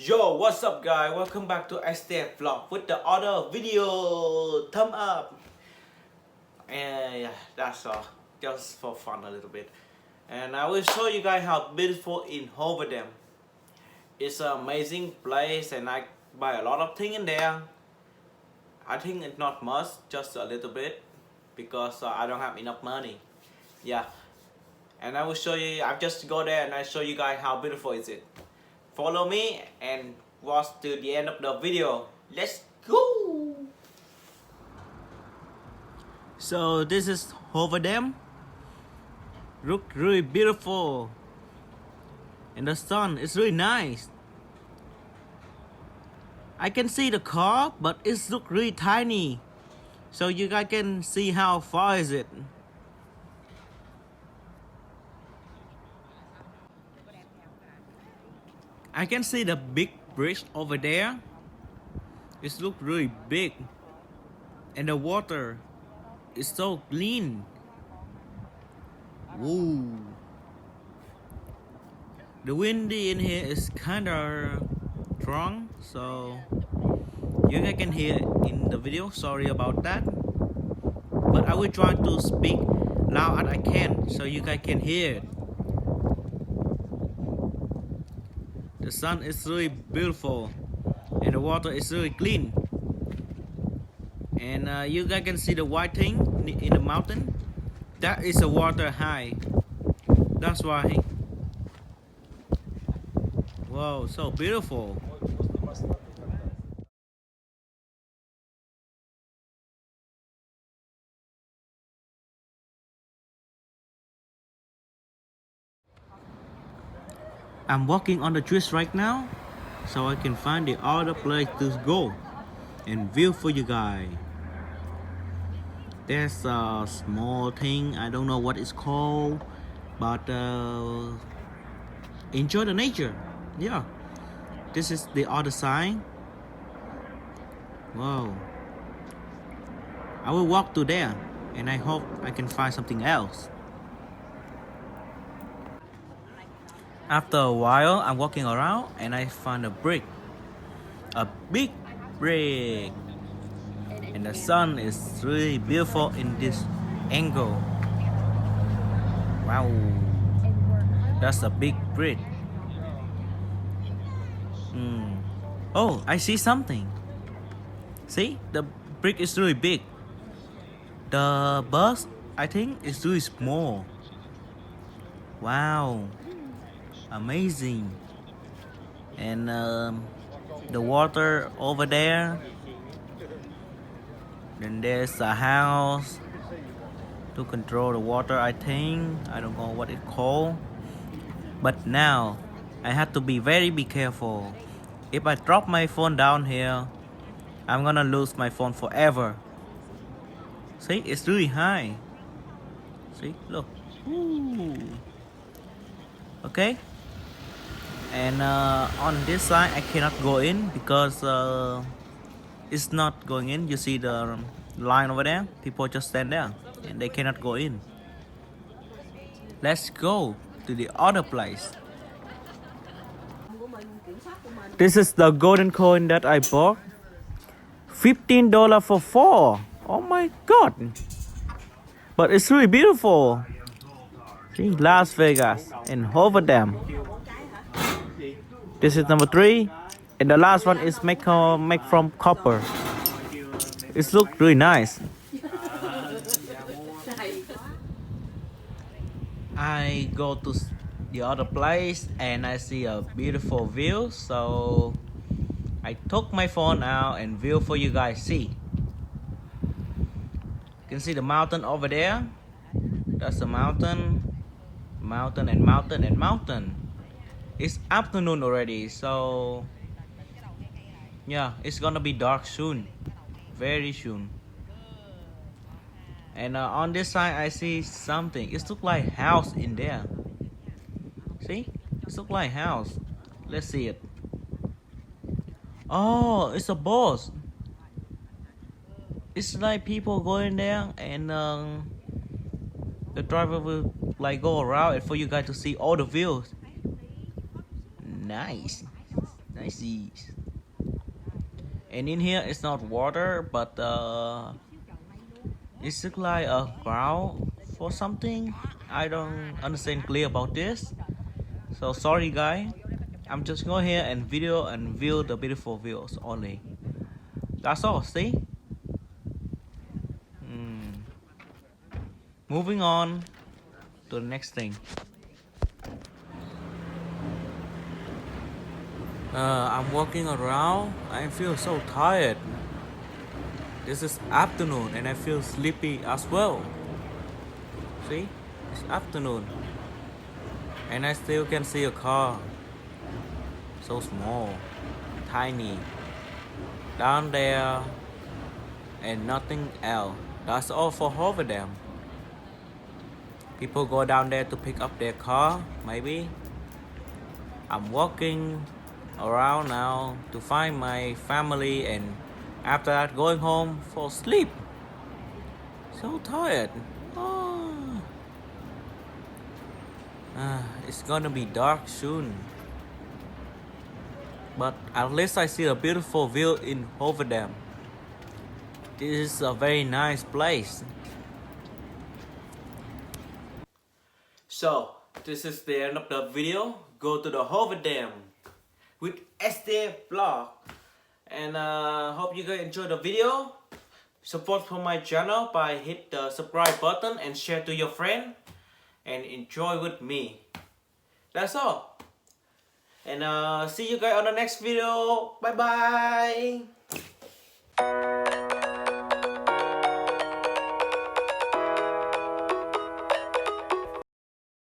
Yo, what's up guys? Welcome back to STF vlog with the other video. Thumb up. And yeah, that's all. Just for fun a little bit. And I will show you guys how beautiful in Hoover Dam. It's an amazing place and I buy a lot of things in there. I think it's not much, just a little bit. Because I don't have enough money. Yeah. And I will show you, I just go there and I show you guys how beautiful is it. Follow me and watch to the end of the video. Let's go! So this is Hoover Dam. Look really beautiful. And the sun is really nice. I can see the car, but it's look really tiny. So you guys can see how far is it. I can see the big bridge over there. It looks really big. And the water is so clean. Woo. The windy in here is kinda strong, so you guys can hear it in the video. Sorry about that. But I will try to speak loud as I can so you guys can hear it. The sun is really beautiful and the water is really clean. And you guys can see the white thing in the mountain. That is the water high. That's why. Wow, so beautiful. I'm walking on the trees right now, so I can find the other place to go and view for you guys. There's a small thing, I don't know what it's called, but enjoy the nature. Yeah, this is the other side. Wow. I will walk to there and I hope I can find something else. After a while, I'm walking around and I found a brick. A big brick. And the sun is really beautiful in this angle. Wow. That's a big brick. Oh, I see something. See? The brick is really big. The bus, I think, is really small. Wow. Amazing. And the water over there. Then there's a house to control the water, I think. I don't know what it's called. But now I have to be very careful. If I drop my phone down here, I'm gonna lose my phone forever. See, it's really high. See, look. Ooh. Okay. And on this side I cannot go in because it's not going in. You see the line over there? People just stand there and they cannot go in. Let's go to the other place. This is the golden coin that I bought. $15 for 4. Oh my god. But it's really beautiful. See, Las Vegas and Hoover Dam. This is number 3, and the last one is made from copper. It looks really nice. I go to the other place and I see a beautiful view, so I took my phone out and view for you guys see. You can see the mountain over there. That's the mountain, mountain and mountain and mountain. It's afternoon already, so yeah, it's gonna be dark soon, very soon. And on this side I see something. It looks like house in there. See, it looks like house. Let's see it. Oh, it's a bus. It's like people going there and the driver will like go around it for you guys to see all the views. Nice. I see. And in here it's not water, but it's look like a ground for something. I don't understand clear about this. So sorry guys. I'm just go here and video and view the beautiful views only. That's all, see? Moving on to the next thing. I'm walking around. I feel so tired. This is afternoon and I feel sleepy as well. See? It's afternoon. And I still can see a car. So small. Tiny. Down there. And nothing else. That's all for Hoover Dam. People go down there to pick up their car, maybe. I'm walking around now to find my family, and after that going home for sleep. So tired. Oh. It's gonna be dark soon. But at least I see a beautiful view in Hoover Dam. This is a very nice place. So, this is the end of the video. Go to the Hoover Dam with SDF vlog. And hope you guys enjoyed the video. Support for my channel by hit the subscribe button and share to your friend. And enjoy with me. That's all. And see you guys on the next video. Bye bye.